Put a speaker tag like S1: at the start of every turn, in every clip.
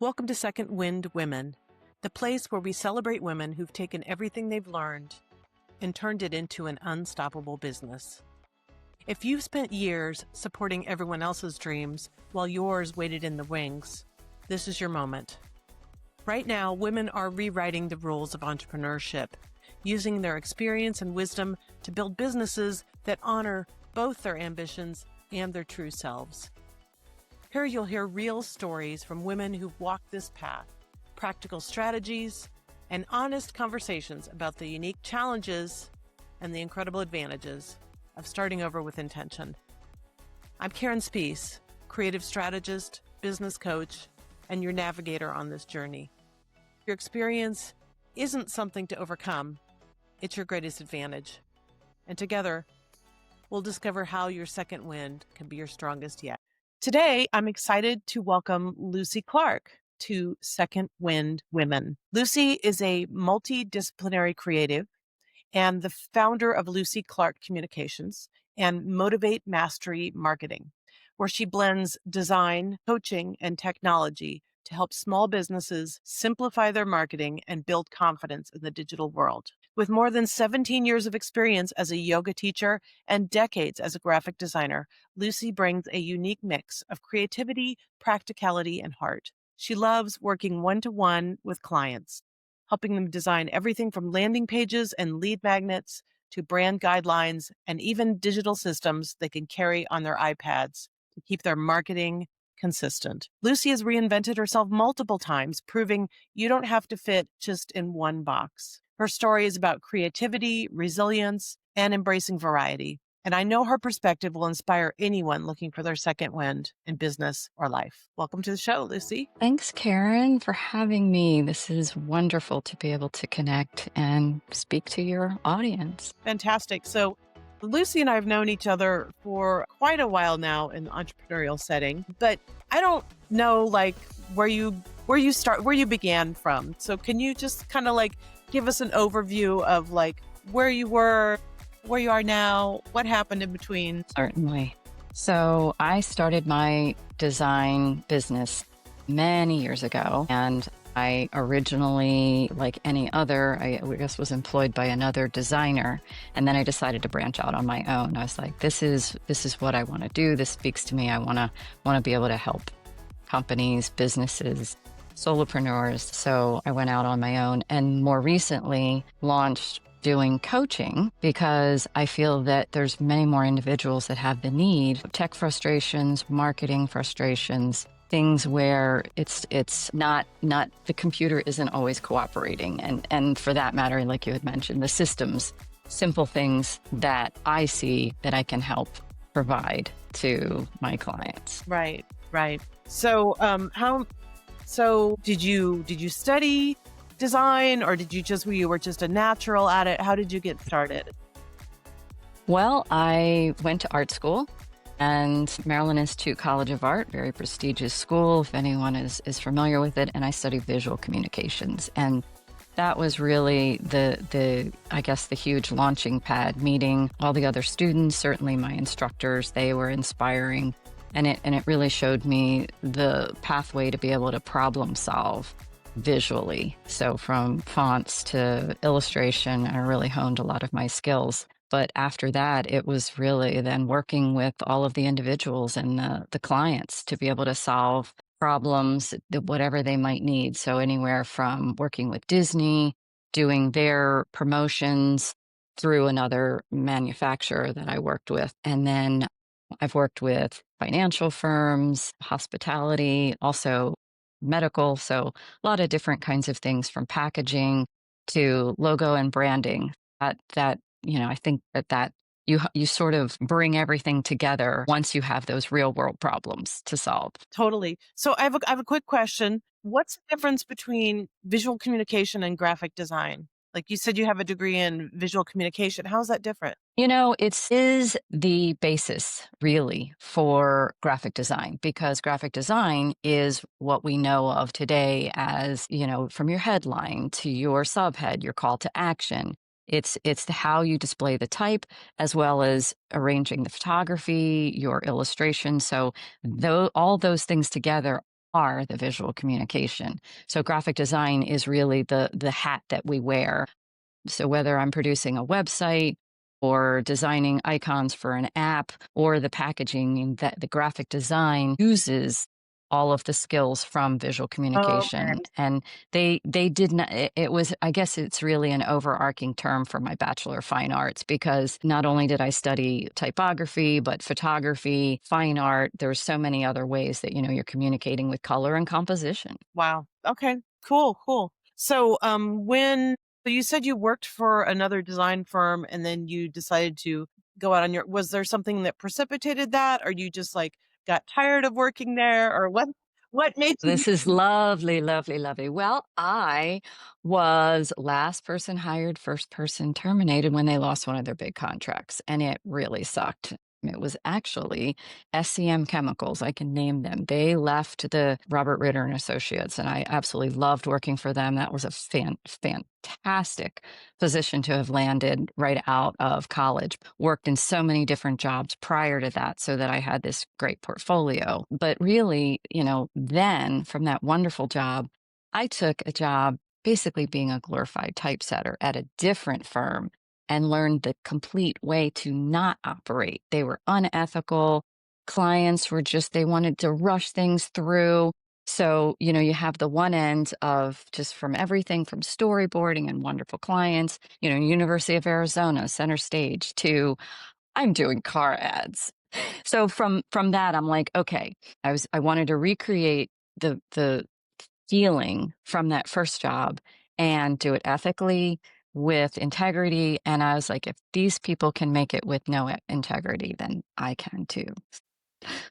S1: Welcome to Second Wind Women, the place where we celebrate women who've taken everything they've learned and turned it into an unstoppable business. If you've spent years supporting everyone else's dreams while yours waited in the wings, this is your moment. Right now, women are rewriting the rules of entrepreneurship, using their experience and wisdom to build businesses that honor both their ambitions and their true selves. Here you'll hear real stories from women who've walked this path, practical strategies, and honest conversations about the unique challenges and the incredible advantages of starting over with intention. I'm Karen Spees, creative strategist, business coach, and your navigator on this journey. Your experience isn't something to overcome, it's your greatest advantage. And together, we'll discover how your second wind can be your strongest yet. Today, I'm excited to welcome Lucy Clark to Second Wind Women. Lucy is a multidisciplinary creative and the founder of Lucy Clark Communications and Motivate Mastery Marketing, where she blends design, coaching, and technology to help small businesses simplify their marketing and build confidence in the digital world. With more than 17 years of experience as a yoga teacher and decades as a graphic designer, Lucy brings a unique mix of creativity, practicality, and heart. She loves working one-to-one with clients, helping them design everything from landing pages and lead magnets to brand guidelines and even digital systems they can carry on their iPads to keep their marketing consistent. Lucy has reinvented herself multiple times, proving you don't have to fit just in one box. Her story is about creativity, resilience, and embracing variety. And I know her perspective will inspire anyone looking for their second wind in business or life. Welcome to the show, Lucy.
S2: Thanks, Karen, for having me. This is wonderful to be able to connect and speak to your audience.
S1: Fantastic. So Lucy and I have known each other for quite a while now in the entrepreneurial setting, but I don't know where you began from. So can you just kind of give us an overview of where you were, where you are now, what happened in between?
S2: Certainly. So I started my design business many years ago, and I originally, like any other, I guess was employed by another designer. And then I decided to branch out on my own. I was like, this is what I want to do. This speaks to me. I want to be able to help companies, businesses, solopreneurs. So I went out on my own and more recently launched doing coaching because I feel that there's many more individuals that have the need, tech frustrations, marketing frustrations, things where it's not the computer isn't always cooperating. And for that matter, like you had mentioned, the systems, simple things that I see that I can help provide to my clients.
S1: Right. So So did you study design, or were you just a natural at it? How did you get started?
S2: Well, I went to art school and Maryland Institute College of Art, very prestigious school, if anyone is familiar with it. And I studied visual communications. And that was really the huge launching pad, meeting all the other students, certainly my instructors. They were inspiring. And it really showed me the pathway to be able to problem solve visually. So from fonts to illustration, I really honed a lot of my skills. But after that, it was really then working with all of the individuals and the clients to be able to solve problems, whatever they might need. So anywhere from working with Disney, doing their promotions through another manufacturer that I worked with. And then I've worked with financial firms, hospitality, also medical. So a lot of different kinds of things from packaging to logo and branding. I think that you sort of bring everything together once you have those real world problems to solve.
S1: Totally. So I have a quick question. What's the difference between visual communication and graphic design? Like you said, you have a degree in visual communication. How is that different?
S2: It is the basis really for graphic design, because graphic design is what we know of today as, from your headline to your subhead, your call to action. It's how you display the type, as well as arranging the photography, your illustration. So all those things together are the visual communication. So graphic design is really the hat that we wear. So whether I'm producing a website or designing icons for an app or the packaging, and that the graphic design uses all of the skills from visual communication.
S1: Okay.
S2: And they did not, it was, I guess it's really an overarching term for my Bachelor of Fine Arts, because not only did I study typography, but photography, fine art. There's so many other ways that, you're communicating with color and composition.
S1: Wow. Okay. Cool. Cool. So, so you said you worked for another design firm and then you decided to go out on your, was there something that precipitated that? Or you just like got tired of working there or what made you?
S2: This is lovely, lovely, lovely. Well, I was last person hired, first person terminated when they lost one of their big contracts, and it really sucked. It was actually SCM Chemicals. I can name them. They left the Robert Ritter and Associates, and I absolutely loved working for them. That was a fantastic position to have landed right out of college. Worked in so many different jobs prior to that so that I had this great portfolio. But really, then from that wonderful job, I took a job basically being a glorified typesetter at a different firm and learned the complete way to not operate. They were unethical. Clients were just, they wanted to rush things through. So, you have the one end of just from everything from storyboarding and wonderful clients, University of Arizona, center stage, to I'm doing car ads. So from that, I'm like, okay, I wanted to recreate the feeling from that first job and do it ethically with integrity. And I was like, if these people can make it with no integrity, then I can too.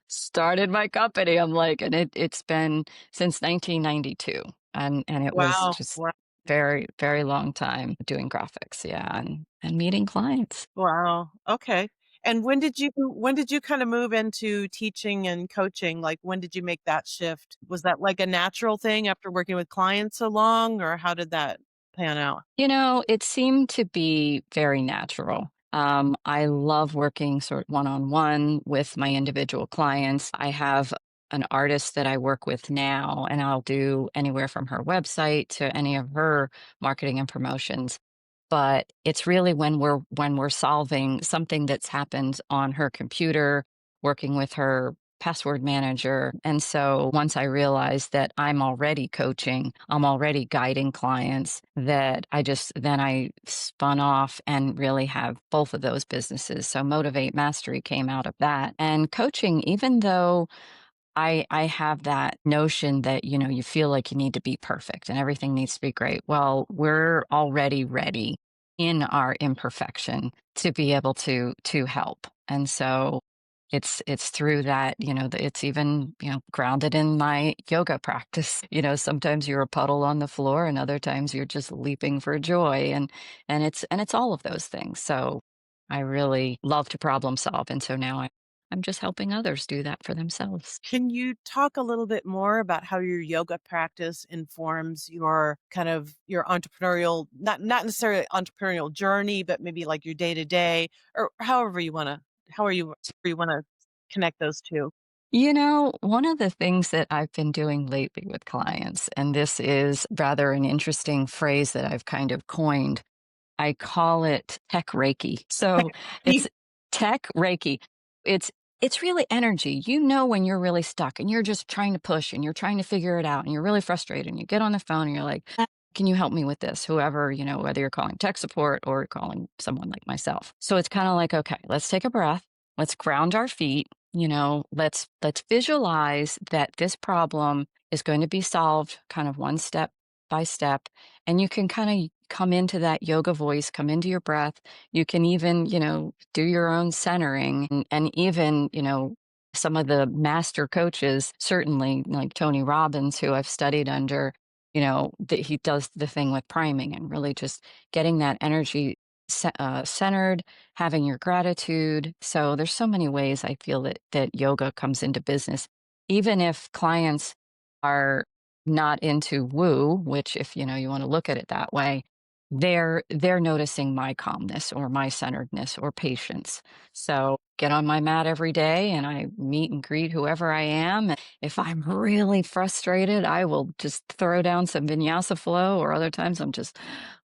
S2: Started my company. I'm like, and it's been since 1992, and it was
S1: Wow.
S2: just
S1: Wow.
S2: very, very long time doing graphics. Yeah, and meeting clients.
S1: Wow. Okay. And when did you kind of move into teaching and coaching? Like when did you make that shift? Was that like a natural thing after working with clients so long, or how did that pan out?
S2: It seemed to be very natural. I love working sort of one on one with my individual clients. I have an artist that I work with now, and I'll do anywhere from her website to any of her marketing and promotions. But it's really when we're solving something that's happened on her computer, working with her password manager. And so once I realized that I'm already coaching, I'm already guiding clients, that then I spun off and really have both of those businesses. So Motivate Mastery came out of that. And coaching, even though I have that notion that, you feel like you need to be perfect and everything needs to be great. Well, we're already ready in our imperfection to be able to help. And so it's through that, it's even, grounded in my yoga practice. Sometimes you're a puddle on the floor and other times you're just leaping for joy, and it's all of those things. So I really love to problem solve. And so now I'm just helping others do that for themselves.
S1: Can you talk a little bit more about how your yoga practice informs your kind of your entrepreneurial, not necessarily entrepreneurial journey, but maybe like your day to day, or however you want to, however you want to connect those two?
S2: One of the things that I've been doing lately with clients, and this is rather an interesting phrase that I've kind of coined, I call it tech Reiki. So it's tech Reiki. It's it's really energy. When you're really stuck and you're just trying to push and you're trying to figure it out and you're really frustrated and you get on the phone and you're like, can you help me with this? Whoever, whether you're calling tech support or calling someone like myself. So it's kind of like, okay, let's take a breath. Let's ground our feet. Let's visualize that this problem is going to be solved kind of one step by step. And you can kind of come into that yoga voice, come into your breath. You can even, do your own centering, and even, some of the master coaches, certainly like Tony Robbins, who I've studied under, that he does the thing with priming and really just getting that energy centered, having your gratitude. So there's so many ways I feel that yoga comes into business, even if clients are not into woo, which if you want to look at it that way, they're noticing my calmness or my centeredness or patience. So get on my mat every day and I meet and greet whoever I am. If I'm really frustrated, I will just throw down some vinyasa flow, or other times I'm just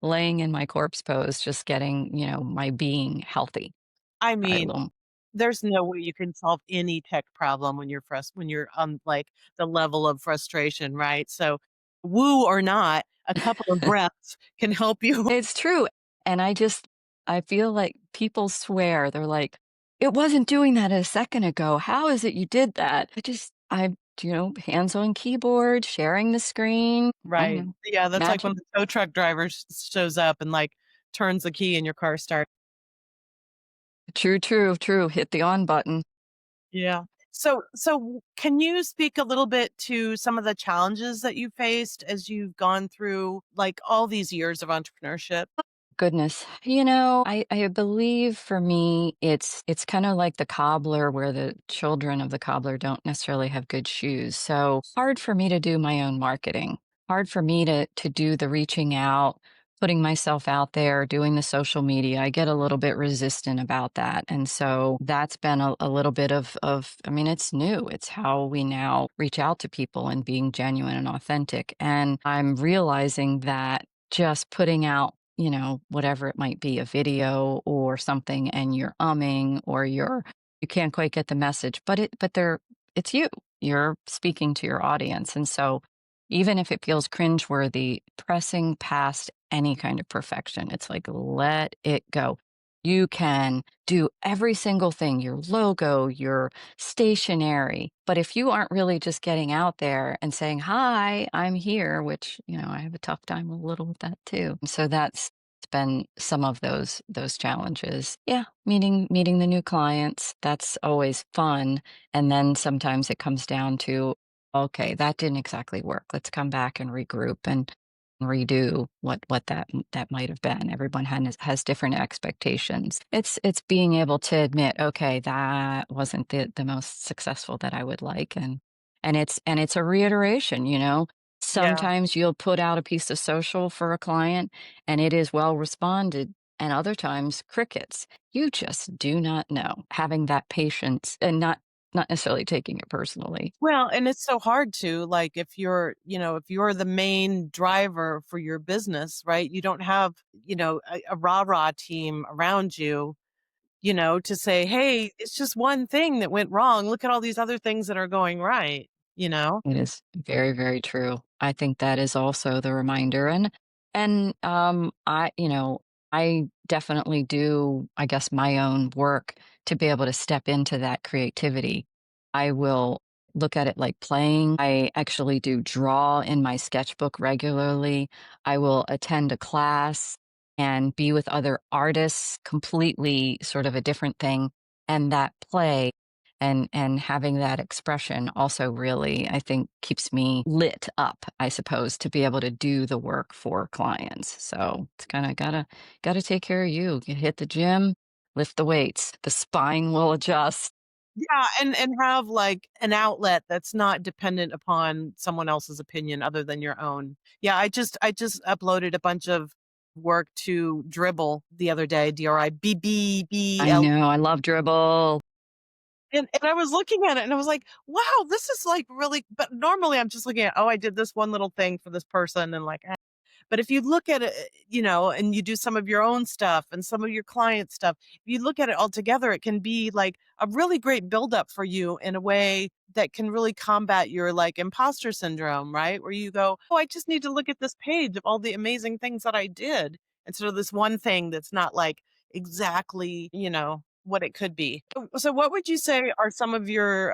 S2: laying in my corpse pose, just getting, my being healthy.
S1: I
S2: Try a
S1: mean,
S2: little.
S1: there's no way you can solve any tech problem when you're on, like, the level of frustration, right? So, woo or not, a couple of breaths can help you.
S2: It's true. And I feel like people swear, they're like, "It wasn't doing that a second ago. How is it you did that?" Hands on keyboard, sharing the screen. I
S1: Right.
S2: know.
S1: Yeah, that's like
S2: Magic.
S1: when the tow truck driver shows up and, like, turns the key and your car starts.
S2: True, true, true. Hit the on button.
S1: Yeah. So can you speak a little bit to some of the challenges that you faced as you've gone through, like, all these years of entrepreneurship?
S2: Goodness. I believe for me it's kind of like the cobbler where the children of the cobbler don't necessarily have good shoes. So hard for me to do my own marketing. Hard for me to do the reaching out, putting myself out there, doing the social media. I get a little bit resistant about that. And so that's been a little bit of I mean, it's new. It's how we now reach out to people and being genuine and authentic. And I'm realizing that just putting out, whatever it might be, a video or something, and you're umming or you can't quite get the message, it's you. You're speaking to your audience. And so even if it feels cringeworthy, pressing past any kind of perfection, it's like let it go. You can do every single thing, your logo, your stationery. But if you aren't really just getting out there and saying, "Hi, I'm here," which, I have a tough time a little with that too. So that's been some of those challenges. Yeah, meeting the new clients, that's always fun. And then sometimes it comes down to, okay, that didn't exactly work. Let's come back and regroup and redo what that might have been. Everyone has different expectations. It's being able to admit, okay, that wasn't the most successful that I would like, and it's a reiteration.
S1: Yeah.
S2: Sometimes you'll put out a piece of social for a client and it is well responded, and other times crickets. You just do not know. Having that patience and not necessarily taking it personally.
S1: Well, and it's so hard to, like, if you're the main driver for your business, right? You don't have, a rah-rah team around you, to say, "Hey, it's just one thing that went wrong. Look at all these other things that are going right," you know?
S2: It is very, very true. I think that is also the reminder. And I definitely do, I guess, my own work to be able to step into that creativity. I will look at it like playing. I actually do draw in my sketchbook regularly. I will attend a class and be with other artists, completely sort of a different thing. And that play and having that expression also really, I think, keeps me lit up, I suppose, to be able to do the work for clients. So it's kind of gotta take care of you. You hit the gym, lift the weights, the spine will adjust.
S1: Yeah, and have, like, an outlet that's not dependent upon someone else's opinion other than your own. Yeah, I just uploaded a bunch of work to Dribble the other day,
S2: I
S1: Dribbble.
S2: know, I love dribble.
S1: And I was looking at it and I was like, "Wow, this is, like, really," but normally I'm just looking at, "Oh, I did this one little thing for this person," and, like, but if you look at it, and you do some of your own stuff and some of your client stuff, if you look at it all together, it can be like a really great buildup for you in a way that can really combat your, like, imposter syndrome, right? Where you go, "Oh, I just need to look at this page of all the amazing things that I did," instead of this one thing that's not, like, exactly, what it could be. So what would you say are some of your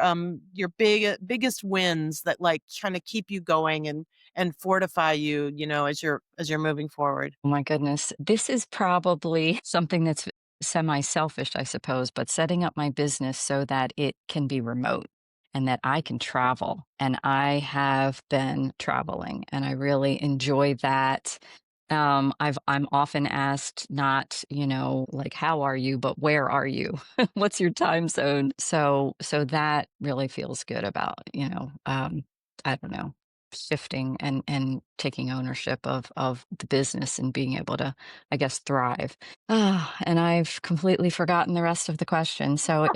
S1: biggest wins that, like, kinda keep you going and fortify you, as you're moving forward?
S2: Oh my goodness. This is probably something that's semi-selfish, I suppose, but setting up my business so that it can be remote and that I can travel. And I have been traveling and I really enjoy that. I'm often asked not, like, how are you, but where are you? What's your time zone? So that really feels good about, I don't know. shifting and taking ownership of the business and being able to, I guess, thrive. Ah, and I've completely forgotten the rest of the question. So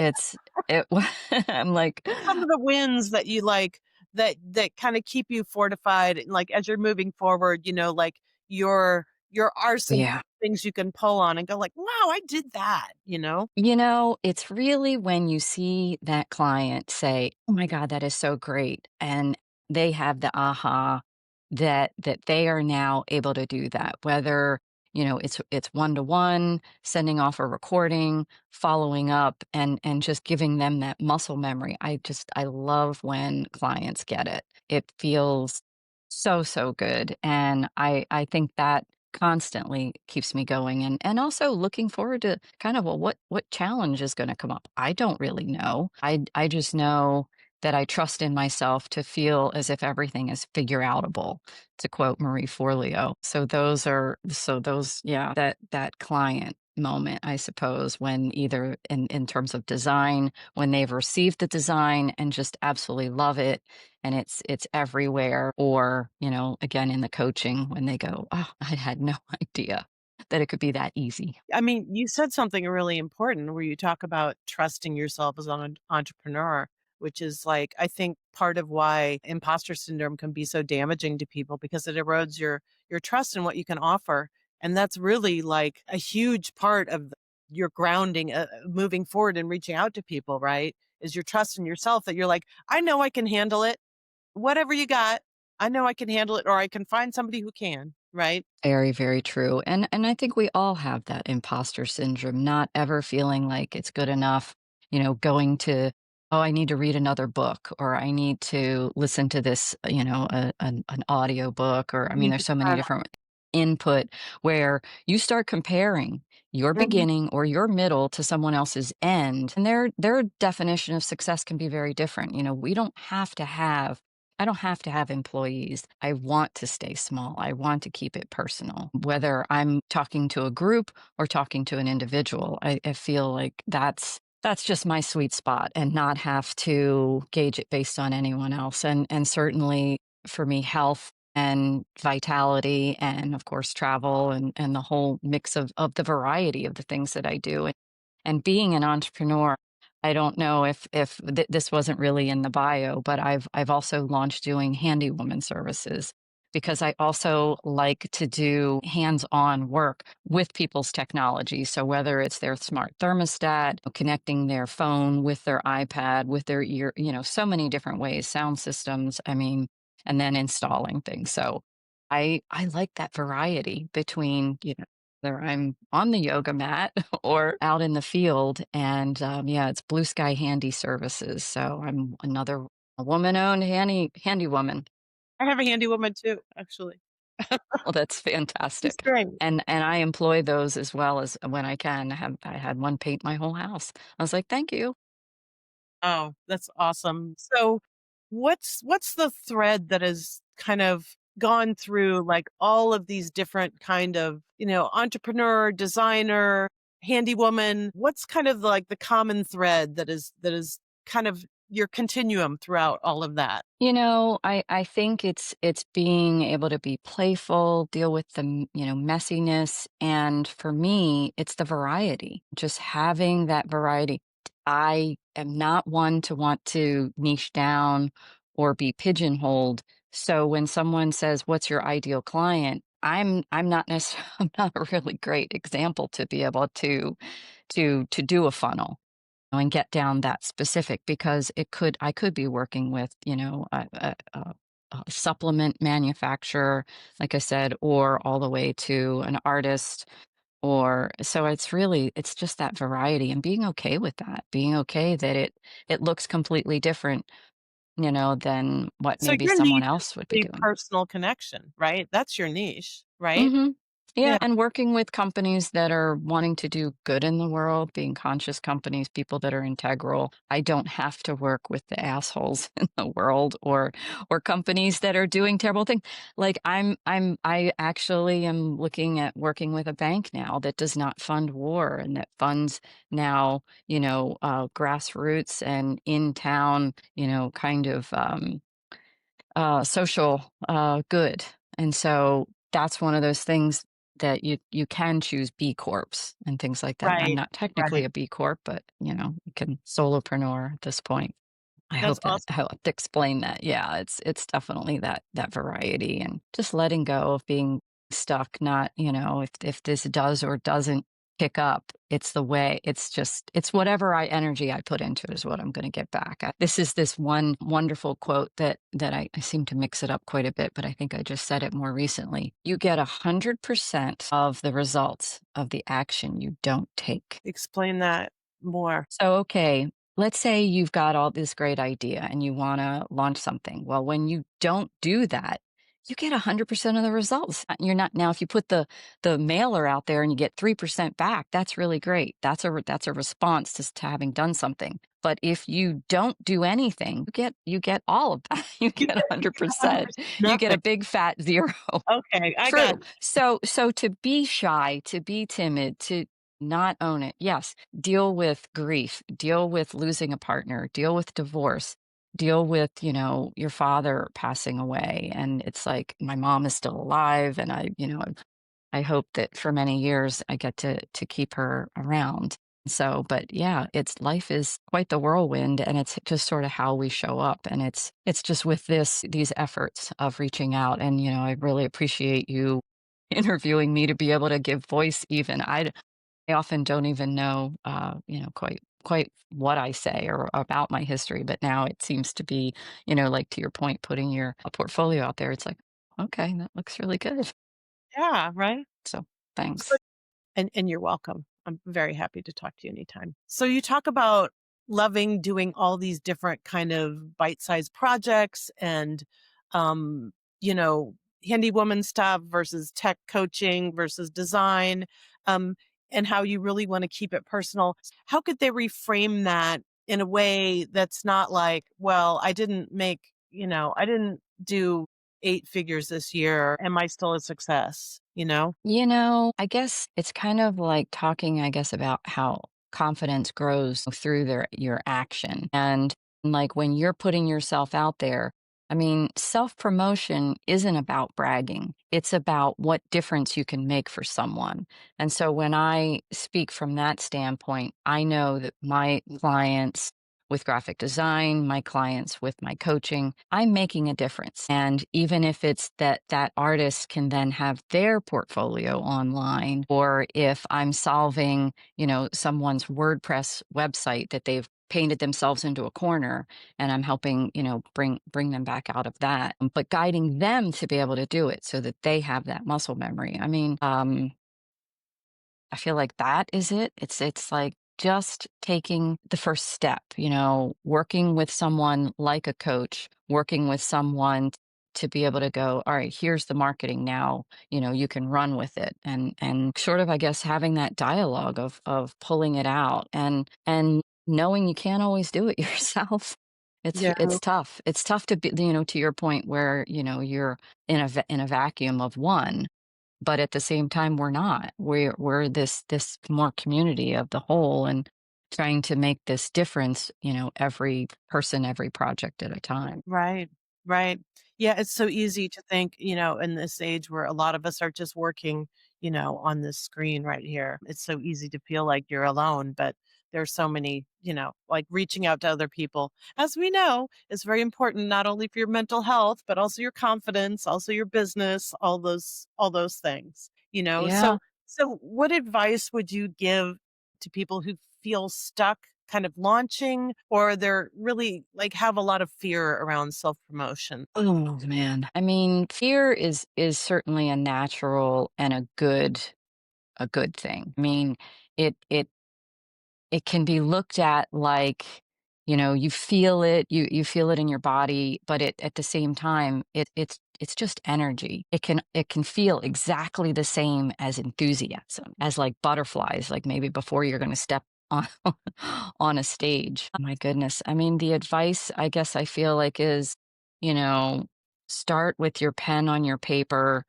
S2: I'm like,
S1: What's some of the wins that you like that kind of keep you fortified, and, like, as you're moving forward, like your arsenal
S2: yeah.
S1: of things you can pull on and go like, "Wow, I did that," you know?
S2: It's really when you see that client say, "Oh my god, that is so great," and they have the aha that they are now able to do that, whether, it's one-to-one, sending off a recording, following up, and just giving them that muscle memory. I love when clients get it. It feels so, so good, and I think that constantly keeps me going, and also looking forward to kind of, well, what challenge is gonna come up? I don't really know. I just know that I trust in myself to feel as if everything is figure outable, to quote Marie Forleo. Yeah, that client moment, I suppose, when either in terms of design, when they've received the design and just absolutely love it, and it's everywhere, or, again, in the coaching when they go, "Oh, I had no idea that it could be that easy."
S1: I mean, you said something really important where you talk about trusting yourself as an entrepreneur, which is like, I think part of why imposter syndrome can be so damaging to people because it erodes your trust in what you can offer. And that's really like a huge part of your grounding, moving forward and reaching out to people, right? Is your trust in yourself that you're like, I know I can handle it. Whatever you got, I know I can handle it, or I can find somebody who can, right?
S2: Very, very true, and I think we all have that imposter syndrome, not ever feeling like it's good enough, going to, "Oh, I need to read another book," or, "I need to listen to this," an audiobook, or, I mean,
S1: Read
S2: there's
S1: the
S2: so many
S1: crap.
S2: different input where you start comparing your
S1: Mhm.
S2: beginning or your middle to someone else's end, and their definition of success can be very different. We don't have to have I don't have to have employees. I want to stay small. I want to keep it personal. Whether I'm talking to a group or talking to an individual, I feel like that's just my sweet spot, and not have to gauge it based on anyone else. And certainly for me, health and vitality, and of course travel, and the whole mix of the variety of the things that I do. And being an entrepreneur, I don't know if this wasn't really in the bio, but I've also launched doing handy woman services, because I also like to do hands-on work with people's technology. So whether it's their smart thermostat, connecting their phone with their iPad, with their ear, so many different ways, sound systems, I mean, and then installing things. So I like that variety between, whether I'm on the yoga mat or out in the field. And yeah, it's Blue Sky Handy Services. So I'm another woman-owned handy woman.
S1: I have a handy woman too, actually.
S2: Well, that's
S1: She's
S2: fantastic.
S1: great.
S2: And I employ those as well as when I can. I had one paint my whole house. I was like, "Thank you."
S1: Oh, that's awesome. So, what's the thread that has kind of gone through, like, all of these different kind of, entrepreneur, designer, handy woman? What's kind of like the common thread that is kind of your continuum throughout all of that?
S2: I think it's being able to be playful, deal with the, messiness, and for me, it's the variety. Just having that variety. I am not one to want to niche down or be pigeonholed. So when someone says, "What's your ideal client?" I'm not necessarily I'm not a really great example to be able to do a funnel and get down that specific, because I could be working with, a supplement manufacturer, like I said, or all the way to an artist. Or so it's just that variety, and being okay with that, being okay that it looks completely different, than what
S1: So
S2: maybe
S1: your
S2: someone
S1: niche is
S2: else would be
S1: really
S2: doing.
S1: personal connection, right? That's your niche, right?
S2: Mhm. Yeah,
S1: Yeah.
S2: and working with companies that are wanting to do good in the world, being conscious companies, people that are integral. I don't have to work with the assholes in the world, or companies that are doing terrible things. Like I actually am looking at working with a bank now that does not fund war, and that funds now, grassroots and in town, kind of social good. And so that's one of those things that you can choose B Corps and things like that. I'm
S1: Right.
S2: not technically
S1: Right.
S2: a B Corp, but you can solopreneur at this point.
S1: That's
S2: I
S1: awesome.
S2: helped explain that. Yeah, it's definitely that variety and just letting go of being stuck, not, if this does or doesn't pick up, it's the way, it's whatever energy I put into it is what I'm going to get back. This is this one wonderful quote that I seem to mix it up quite a bit, but I think I just said it more recently. You get 100% of the results of the action you don't take.
S1: Explain that more.
S2: So, okay, let's say you've got all this great idea and you want to launch something. Well, when you don't do that, you get 100% of the results. You're not now if you put the mailer out there and you get 3% back, that's really great. That's a response to having done something. But if you don't do anything, you get all of that. You
S1: You
S2: get
S1: get you get
S2: 100%.
S1: 100%
S2: You get a
S1: nothing.
S2: big fat zero.
S1: Okay, I got
S2: True.
S1: it.
S2: So to be shy, to be timid, to not own it. Yes, deal with grief, deal with losing a partner, deal with divorce, deal with, your father passing away. And it's like my mom is still alive and I hope that for many years I get to keep her around. So, but yeah, it's life is quite the whirlwind and it's just sort of how we show up. And it's just with these efforts of reaching out. And, I really appreciate you interviewing me to be able to give voice even. I often don't even know, quite what I say or about my history, but now it seems to be, like to your point, putting your a portfolio out there. It's like, okay, that looks really good.
S1: Yeah, right?
S2: So
S1: So
S2: thanks.
S1: and you're welcome. I'm very happy to talk to you anytime. So you talk about loving doing all these different kind of bite-sized projects and um, you know, handy woman stuff versus tech coaching versus design, um, and how you really want to keep it personal. How could they reframe that in a way that's not like, well, I didn't do 8 figures this year. Am I still a success? You know?
S2: I guess it's kind of like talking, I guess, about how confidence grows through your action. And like when you're putting yourself out there, I mean, self promotion isn't about bragging, it's about what difference you can make for someone. And so when I speak from that standpoint, I know that my clients, with graphic design, my clients with my coaching, I'm making a difference. And even if it's that artist can then have their portfolio online, or if I'm solving, someone's WordPress website that they've painted themselves into a corner and I'm helping, bring them back out of that, but guiding them to be able to do it so that they have that muscle memory. I mean, I feel like that is it. It's like just taking the first step, working with someone like a coach, working with someone to be able to go, all right, here's the marketing now, you can run with it and sort of I guess having that dialogue of pulling it out and knowing you can't always do it yourself.
S1: Yeah.
S2: It's tough. It's tough to be, to your point where, you're in a vacuum of one, but at the same time we're not. We're this more community of the whole and trying to make this difference, every person, every project at a time.
S1: Right, right. Yeah, it's so easy to think, in this age where a lot of us are just working, on this screen right here. It's so easy to feel like you're alone, but there's so many, like reaching out to other people. As we know, is very important not only for your mental health, but also your confidence, also your business, all those things,
S2: Yeah.
S1: So what advice would you give to people who feel stuck kind of launching or they're really like have a lot of fear around self-promotion?
S2: Oh man. I mean, fear is certainly a natural and a good thing. I mean, it it can be looked at like, you feel it, you feel it in your body, but it at the same time, it's just energy. It can feel exactly the same as enthusiasm, as like butterflies, like maybe before you're gonna step on on a stage. My goodness. I mean, the advice I guess I feel like is, you know, start with your pen on your paper,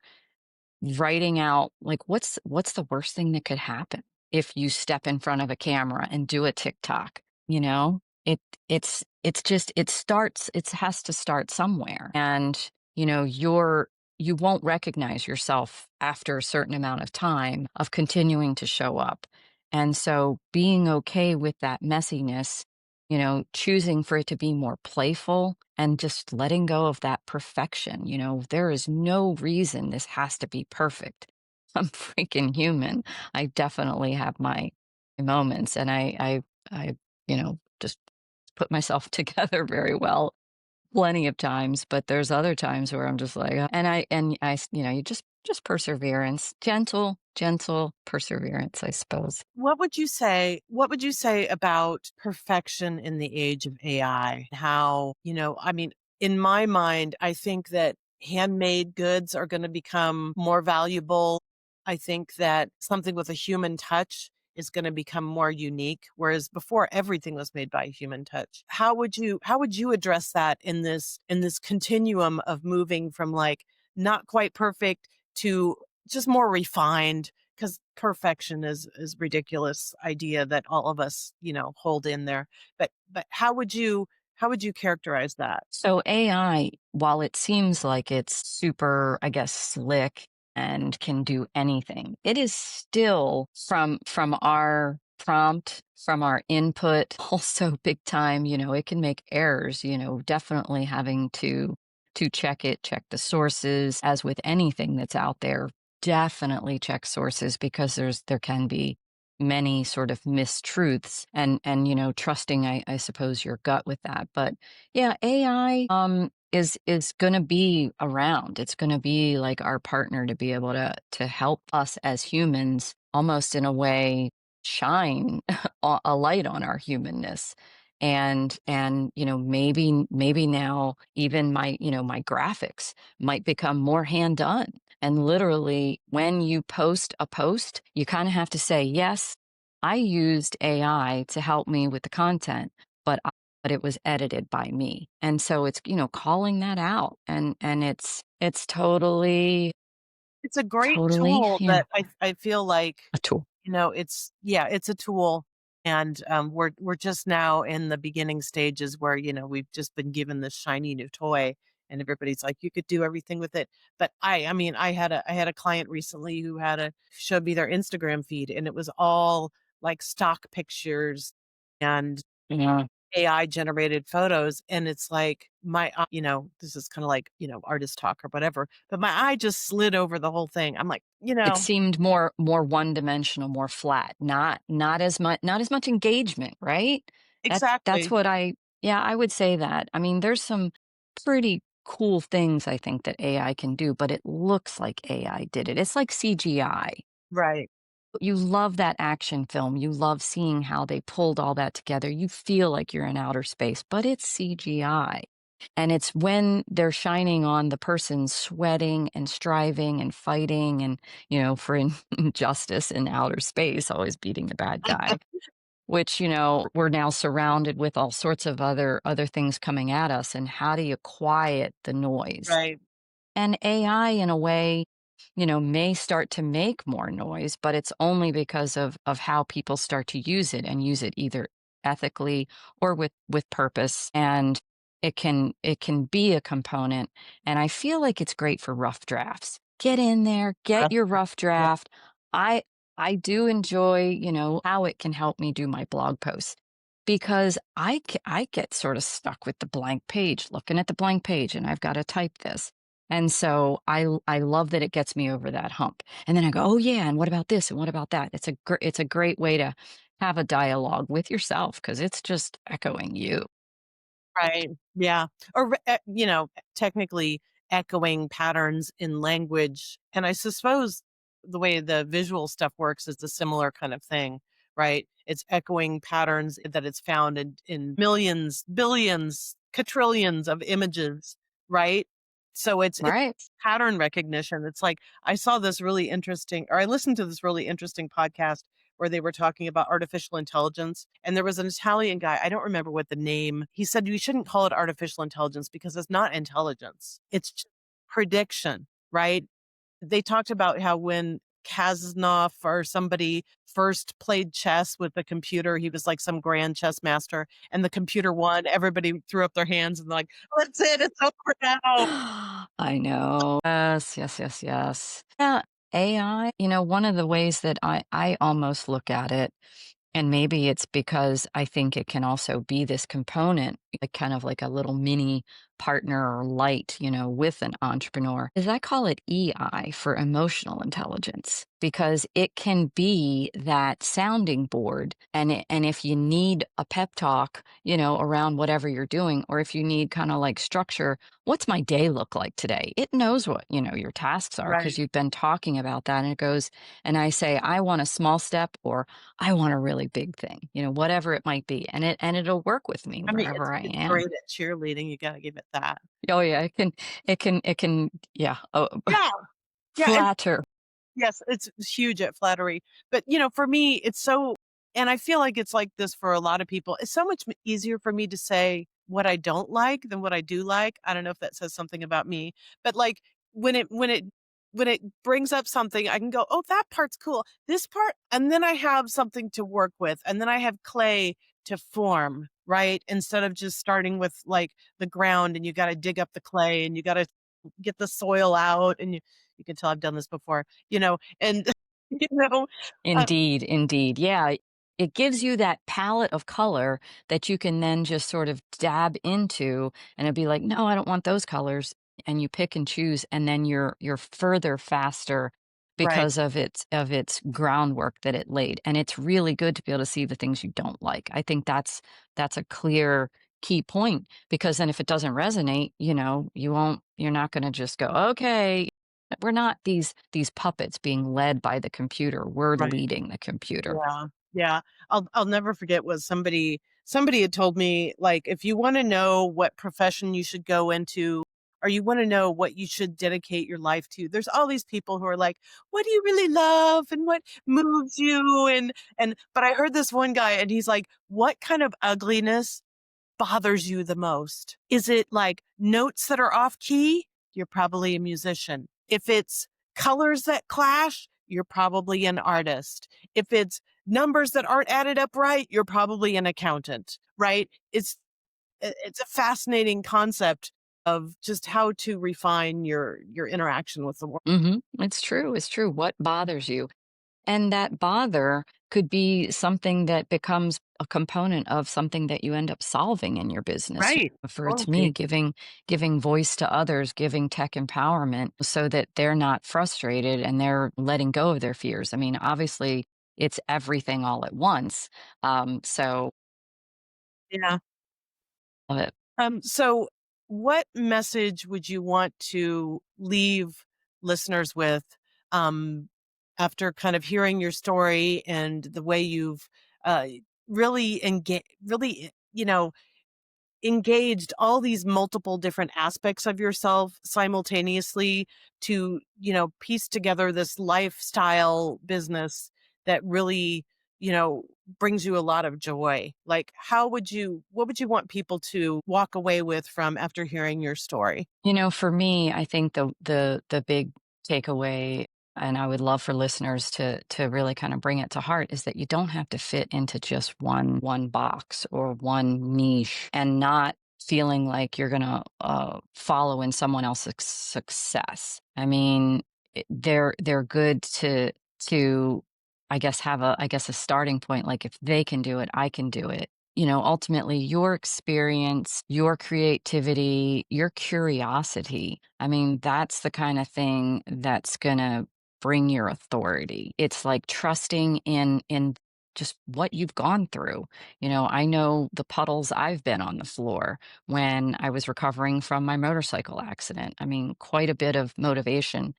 S2: writing out like what's the worst thing that could happen if you step in front of a camera and do a TikTok, you know? It it's just it has to start somewhere, and, you won't recognize yourself after a certain amount of time of continuing to show up, and so being okay with that messiness, choosing for it to be more playful and just letting go of that perfection, there is no reason this has to be perfect. I'm freaking human. I definitely have my moments, and I, just put myself together very well plenty of times, but there's other times where I'm just like, you just perseverance, gentle perseverance, I suppose.
S1: What would you say about perfection in the age of AI? How, I mean, in my mind, I think that handmade goods are going to become more valuable. I think that something with a human touch is going to become more unique, whereas before everything was made by a human touch. How would you address that in this continuum of moving from like not quite perfect to just more refined, because perfection is ridiculous idea that all of us, hold in there. But how would you characterize that?
S2: So AI, while it seems like it's super, I guess, slick and can do anything, it is still from our prompt, from our input, also big time, it can make errors, definitely having to check it, check the sources, as with anything that's out there, definitely check sources because there can be many sort of mistruths and trusting I suppose your gut with that. But yeah, AI is going to be around. It's going to be like our partner to be able to help us as humans almost in a way shine a light on our humanness. And maybe now even my graphics might become more hand done. And literally when you post a post, you kind of have to say, "Yes, I used AI to help me with the content, but but it was edited by me." And so it's, calling that out and it's totally,
S1: It's a great
S2: totally,
S1: tool that I feel like,
S2: a tool.
S1: it's a tool, and we're just now in the beginning stages where we've just been given this shiny new toy, and everybody's like, you could do everything with it. But I mean, I had a client recently who showed me their Instagram feed, and it was all like stock pictures and
S2: Yeah.
S1: AI generated photos, and it's like this is kind of like, artist talk or whatever, but my eye just slid over the whole thing. I'm like,
S2: It seemed more one-dimensional, more flat, not as much engagement, right? That's
S1: exactly.
S2: what yeah, I would say that. I mean, there's some pretty cool things I think that AI can do, but it looks like AI did it. It's like CGI.
S1: Right.
S2: You love that action film. You love seeing how they pulled all that together. You feel like you're in outer space, but it's CGI. And it's when they're shining on the person sweating and striving and fighting and, for injustice in outer space, always beating the bad guy, which, we're now surrounded with all sorts of other things coming at us. And how do you quiet the noise?
S1: Right.
S2: And AI, in a way, may start to make more noise, but it's only because of how people start to use it and use it either ethically or with purpose. And it can be a component. And I feel like it's great for rough drafts. Get in there, get
S1: Rough
S2: your rough
S1: yeah.
S2: draft. I I do enjoy, how it can help me do my blog posts because I get sort of stuck with the blank page, looking at the blank page, and I've got to type this. And so I love that it gets me over that hump. And then I go, "Oh yeah, and what about this and what about that?" It's a great way to have a dialogue with yourself because it's just echoing you.
S1: Right. Yeah. Or technically echoing patterns in language. And I suppose the way the visual stuff works is a similar kind of thing, right? It's echoing patterns that it's found in millions, billions, quadrillions of images, right? So it's
S2: Right.
S1: pattern recognition. It's like I listened to this really interesting podcast where they were talking about artificial intelligence. And there was an Italian guy, I don't remember what the name, he said, "You shouldn't call it artificial intelligence because it's not intelligence. It's just prediction," right? They talked about how when Kasanoff or somebody first played chess with the computer. He was like some grand chess master, and the computer won. Everybody threw up their hands and like, "That's it. It's over now."
S2: I know. Yes, yes, yes, yes. Yeah, AI, one of the ways that I almost look at it, and maybe it's because I think it can also be this component, like kind of like a little mini partner or light, with an entrepreneur, is I call it EI for emotional intelligence because it can be that sounding board. And if you need a pep talk, around whatever you're doing, or if you need kind of like structure, what's my day look like today? It knows what, your tasks are because
S1: Right.
S2: you've been talking about that. And it goes, and I say, I want a small step or I want a really big thing, whatever it might be. And it'll work with me
S1: I mean,
S2: wherever I
S1: it's
S2: am.
S1: great at cheerleading. You gotta give it that.
S2: Oh yeah, it can, yeah. Oh,
S1: Yeah. Yeah. And
S2: flatter.
S1: yes, it's huge at flattery. But, for me, it's so, and I feel like it's like this for a lot of people. It's so much easier for me to say what I don't like than what I do like. I don't know if that says something about me, but like when it brings up something, I can go, "Oh, that part's cool. This part," and then I have something to work with, and then I have clay to form, right? Instead of just starting with like the ground and you got to dig up the clay and you got to get the soil out and you can tell I've done this before, and you know, uh,
S2: Indeed, indeed. Yeah, it gives you that palette of color that you can then just sort of dab into and it'd be like, "No, I don't want those colors." And you pick and choose and then you're further faster
S1: right,
S2: because of its groundwork that it laid. And it's really good to be able to see the things you don't like. I think that's a clear key point because then if it doesn't resonate, you're not going to just go, "Okay, we're not these puppets being led by the computer. We're
S1: right.
S2: leading the computer."
S1: Yeah, yeah. I'll never forget was somebody had told me, like, if you wanna know what profession you should go into, or you wanna know what you should dedicate your life to, there's all these people who are like, "What do you really love and what moves you?" And but I heard this one guy and he's like, "What kind of ugliness bothers you the most? Is it like notes that are off key? You're probably a musician. If it's colors that clash, you're probably an artist. If it's numbers that aren't added up right, you're probably an accountant, right? It's a fascinating concept of just how to refine your interaction with the world.
S2: It's true. It's true. What bothers you? And that bother could be something that becomes a component of something that you end up solving in your business.
S1: Right.
S2: For it's me,
S1: Totally.
S2: giving voice to others, giving tech empowerment so that they're not frustrated and they're letting go of their fears. I mean, obviously, it's everything all at once. So
S1: Yeah.
S2: uh,
S1: So what message would you want to leave listeners with um, after kind of hearing your story and the way you've uh, really, engaged all these multiple different aspects of yourself simultaneously to, piece together this lifestyle business that really, brings you a lot of joy. Like, what would you want people to walk away with from after hearing your story?
S2: For me, I think the big takeaway, and I would love for listeners to really kind of bring it to heart, is that you don't have to fit into just one box or one niche, and not feeling like you're gonna follow in someone else's success. I mean, they're good to I guess have a starting point. Like if they can do it, I can do it. Ultimately, your experience, your creativity, your curiosity. I mean, that's the kind of thing that's going to bring your authority. It's like trusting in just what you've gone through. I know the puddles I've been on the floor when I was recovering from my motorcycle accident. I mean, quite a bit of motivation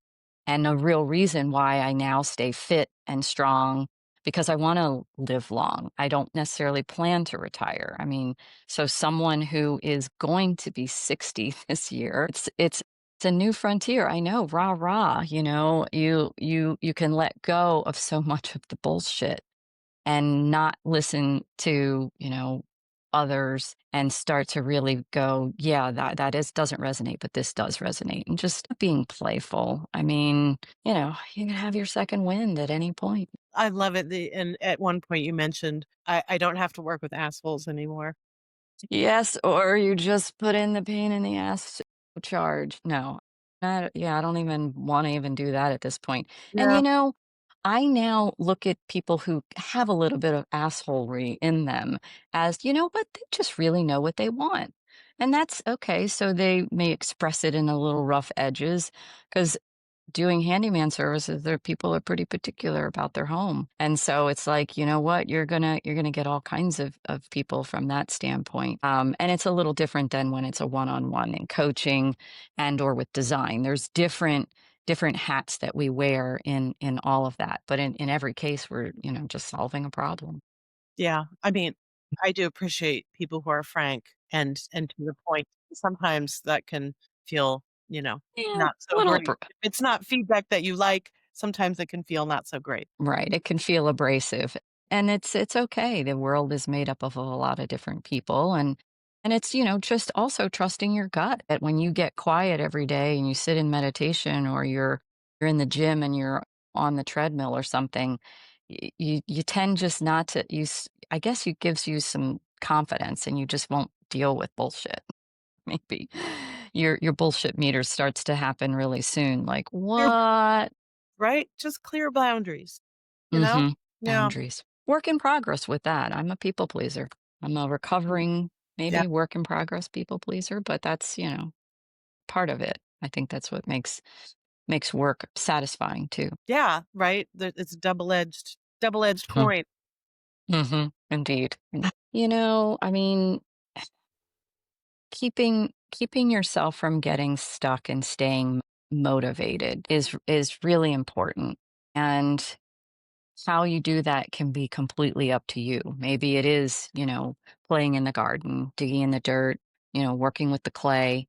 S2: and a real reason why I now stay fit and strong because I want to live long. I don't necessarily plan to retire. I mean, so someone who is going to be 60 this year, it's a new frontier. I know, rah rah, you can let go of so much of the bullshit and not listen to, others and start to really go, yeah, that is doesn't resonate, but this does resonate. And just being playful. I mean, you can have your second wind at any point.
S1: I love it. And at one point you mentioned, I don't have to work with assholes anymore.
S2: Yes, or you just put in the pain in the ass charge. No. Yeah, I don't even wanna even do that at this point. And,
S1: Yeah.
S2: I now look at people who have a little bit of assholery in them as, you know what, they just really know what they want. And that's okay, so they may express it in a little rough edges, because doing handyman services, there people are pretty particular about their home. And so it's like, you know what, you're gonna get all kinds of people from that standpoint. And it's a little different than when it's a one-on-one in coaching and or with design. There's different hats that we wear in all of that. But in every case, we're, just solving a problem.
S1: Yeah. I mean, I do appreciate people who are frank and to the point. Sometimes that can feel,
S2: Yeah,
S1: not so
S2: little
S1: great. If it's not feedback that you like, sometimes it can feel not so great.
S2: Right, it can feel abrasive, and it's okay. The world is made up of a lot of different people, and it's, just also trusting your gut that when you get quiet every day and you sit in meditation or you're in the gym and you're on the treadmill or something, you tend just not to I guess it gives you some confidence and you just won't deal with bullshit. Maybe your bullshit meter starts to happen really soon, like,
S1: Clear
S2: "What?"
S1: right? Just clear boundaries, you know?
S2: Mhm.
S1: Yeah.
S2: Boundaries. Work in progress with that. I'm a people pleaser. I'm a
S1: Mm,
S2: recovering,
S1: yeah.
S2: maybe work in progress people pleaser, but that's, part of it. I think that's what makes work satisfying too.
S1: Yeah, right? It's a double-edged
S2: Mhm.
S1: coin.
S2: Mhm. Indeed. I mean, keeping yourself from getting stuck and staying motivated is really important. And how you do that can be completely up to you. Maybe it is, playing in the garden, digging in the dirt, working with the clay.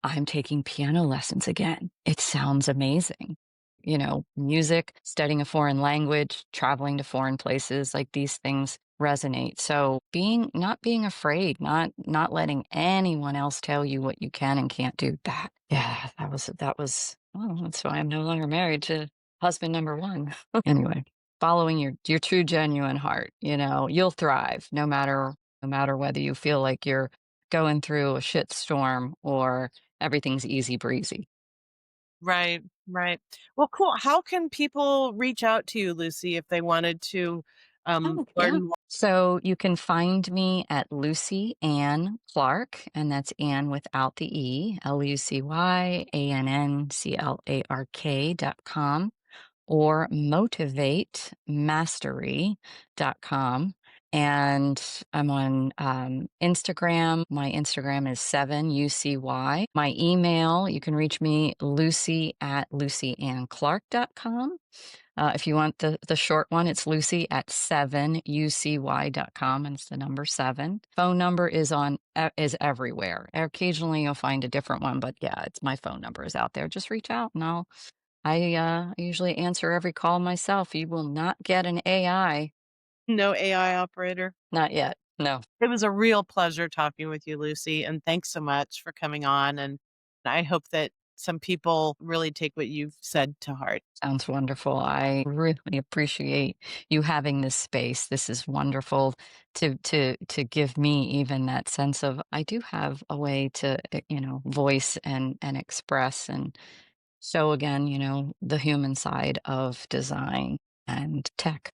S2: I'm taking piano lessons again. It sounds amazing. Music, studying a foreign language, traveling to foreign places, like these things resonate. So not being afraid, not letting anyone else tell you what you can and can't do. Yeah, that was oh, that's why I'm no longer married to husband number one. Anyway, following your true genuine heart, you'll thrive no matter whether you feel like you're going through a shit storm or everything's easy breezy.
S1: Right, right. Well, cool. How can people reach out to you, Lucy, if they wanted to,
S2: Oh, yeah.
S1: learn more?
S2: So you can find me at Lucy Ann Clark, and that's Ann without the E, LucyAnnclark.com, or motivatemastery.com. And I'm on Instagram. My Instagram is 7UCY. My email, you can reach me, Lucy at LucyAnnClark.com. If you want the short one, it's Lucy at 7UCY.com, and it's the number 7. Phone number is everywhere. Occasionally you'll find a different one, but yeah, it's my phone number is out there. Just reach out and I usually answer every call myself. You will not get an AI.
S1: No AI operator?
S2: Not yet. No.
S1: It was a real pleasure talking with you, Lucy, and thanks so much for coming on, and I hope that some people really take what you've said to heart.
S2: Sounds wonderful. I really appreciate you having this space. This is wonderful to give me even that sense of I do have a way to, voice and express and show again, the human side of design and tech.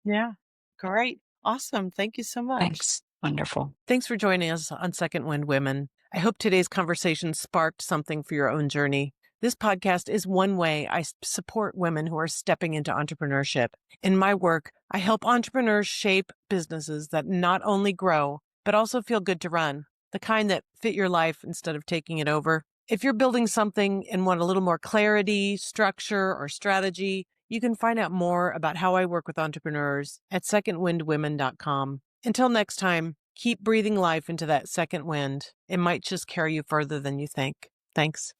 S1: Yeah. Great. Awesome. Thank you so much.
S2: Thanks. Wonderful.
S1: Thanks for joining us on Second Wind Women. I hope today's conversation sparked something for your own journey. This podcast is one way I support women who are stepping into entrepreneurship. In my work, I help entrepreneurs shape businesses that not only grow, but also feel good to run, the kind that fit your life instead of taking it over. If you're building something and want a little more clarity, structure, or strategy, you can find out more about how I work with entrepreneurs at secondwindwomen.com. Until next time, keep breathing life into that second wind. It might just carry you further than you think. Thanks.